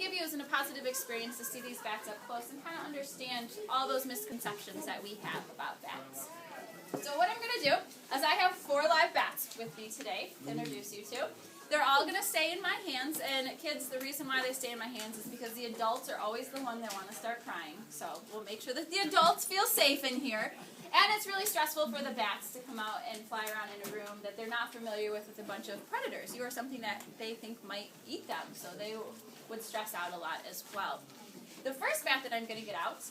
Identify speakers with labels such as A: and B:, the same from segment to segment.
A: maybe it was a positive experience to see these bats up close and kind of understand all those misconceptions that we have about bats. So what I'm going to do is I have 4 live bats with me today to introduce you to. They're all going to stay in my hands, and kids, the reason why they stay in my hands is because the adults are always the one that want to start crying. So we'll make sure that the adults feel safe in here. And it's really stressful for the bats to come out and fly around in a room that they're not familiar with a bunch of predators. You are something that they think might eat them, so they would stress out a lot as well. The first bat that I'm going to get out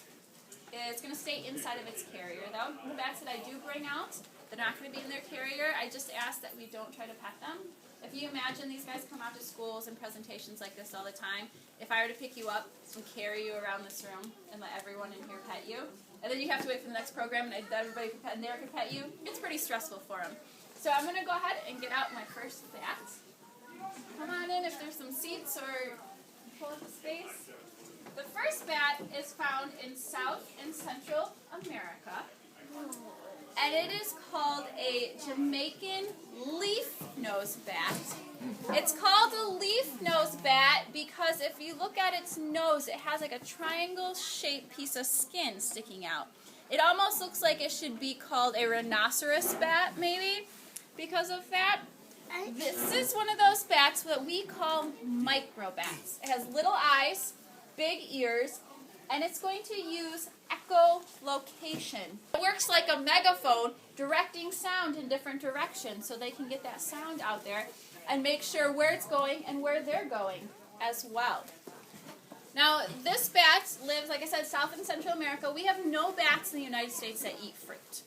A: is going to stay inside of its carrier, though. The bats that I do bring out, they're not going to be in their carrier. I just ask that we don't try to pet them. If you imagine these guys come out to schools and presentations like this all the time, if I were to pick you up and carry you around this room and let everyone in here pet you, and then you have to wait for the next program and everybody could pet and they could pet you, it's pretty stressful for them. So I'm going to go ahead and get out my first bat. Come on in if there's some seats or pull up the space. The first bat is found in South and Central America, and it is called a Jamaican leaf-nosed bat. It's called a leaf-nosed bat because if you look at its nose, it has like a triangle-shaped piece of skin sticking out. It almost looks like it should be called a rhinoceros bat, maybe, because of that. This is one of those bats that we call micro bats. It has little eyes, big ears, and it's going to use echolocation. It works like a megaphone, directing sound in different directions so they can get that sound out there and make sure where it's going and where they're going as well. Now, this bat lives, like I said, South and Central America. We have no bats in the United States that eat fruit.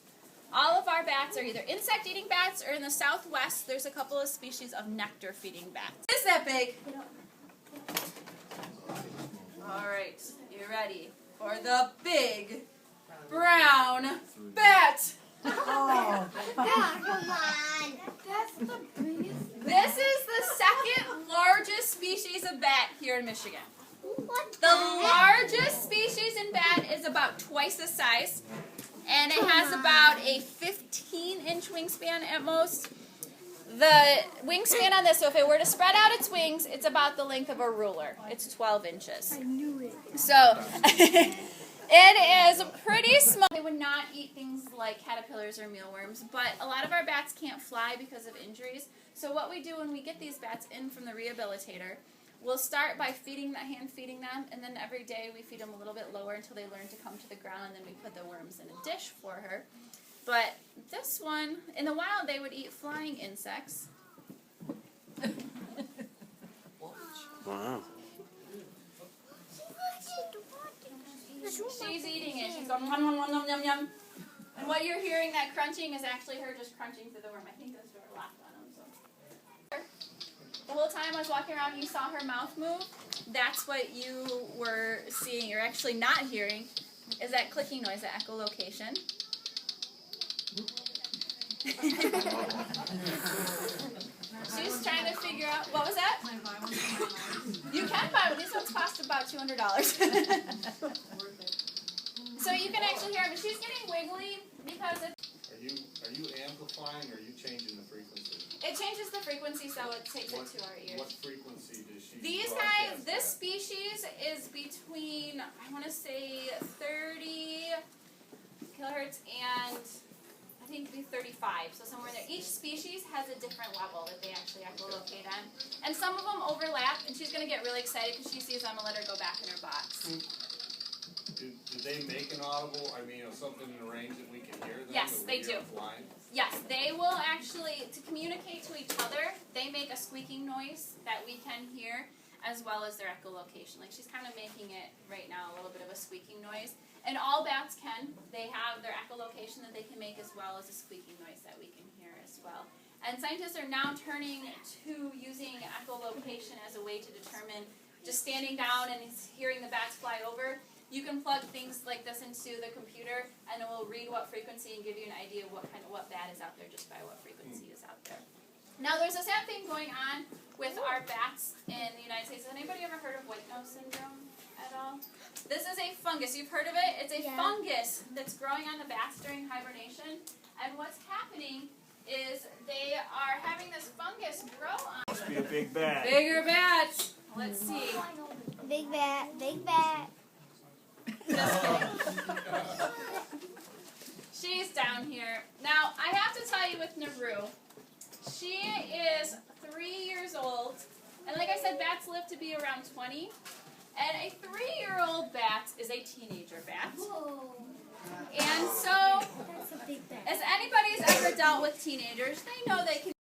A: All of our bats are either insect-eating bats, or in the Southwest, there's a couple of species of nectar-feeding bats. Is that big? All right, you ready for the big brown bat?
B: Oh, come on.
C: That's the biggest.
A: This is the second largest species of bat here in Michigan.
B: What
A: The largest species in bat is about twice the size, and it has about a 15-inch wingspan at most. The wingspan on this, so if it were to spread out its wings, it's about the length of a ruler. It's 12 inches.
C: I knew it.
A: So, it is pretty small. They would not eat things like caterpillars or mealworms, but a lot of our bats can't fly because of injuries. So what we do when we get these bats in from the rehabilitator, we'll start by hand feeding them, and then every day we feed them a little bit lower until they learn to come to the ground, and then we put the worms in a dish for her. But this one, in the wild, they would eat flying insects.
D: Wow.
A: She's eating it. She's going yum, yum, yum, yum, yum. And what you're hearing, that crunching, is actually her just crunching through the worm. I think this door locked on them. So. The whole time I was walking around, you saw her mouth move. That's what you were seeing, or actually not hearing, is that clicking noise, that echolocation. She's trying to figure out, what was that? You can buy one. These ones cost about $200. So you can actually hear her, but she's getting wiggly because
E: Are you amplifying or are you changing the frequency?
A: it changes the frequency, so it takes it to our ears.
E: What frequency does she
A: These
E: broadcast
A: guys, this
E: at?
A: species is between, I want to say 30 kilohertz and I think 35, so somewhere there. Each species has a different level that they actually echolocate on. And some of them overlap, and she's going to get really excited because she sees I'm going to let her go back in her box.
E: Do they make an audible, something in a range that we can hear them?
A: Yes,
E: that we
A: they
E: hear
A: do.
E: Flying?
A: Yes, they will actually, to communicate to each other, they make a squeaking noise that we can hear, as well as their echolocation. Like she's kind of making it right now a little bit of a squeaking noise. And all bats can. They have their echolocation that they can make, as well as a squeaking noise that we can hear as well. And scientists are now turning to using echolocation as a way to determine, just standing down and hearing the bats fly over. You can plug things like this into the computer, and it will read what frequency and give you an idea of what bat is out there just by what frequency is out there. Now, there's a sad thing going on with our bats in the United States. Has anybody ever heard of white nose syndrome at all? This is a fungus. You've heard of it? It's a fungus that's growing on the bats during hibernation. And what's happening is they are having this fungus grow on.
D: Must be a big bat.
A: Bigger bats. Let's see.
B: Big bat, big bat.
A: Just kidding. She's down here. Now, I have to tell you with Naru, she is 3 years old. And like I said, bats live to be around 20. And a 3-year-old bat is a teenager bat. And so,
B: That's a big bat.
A: as anybody's ever dealt with teenagers, they know they can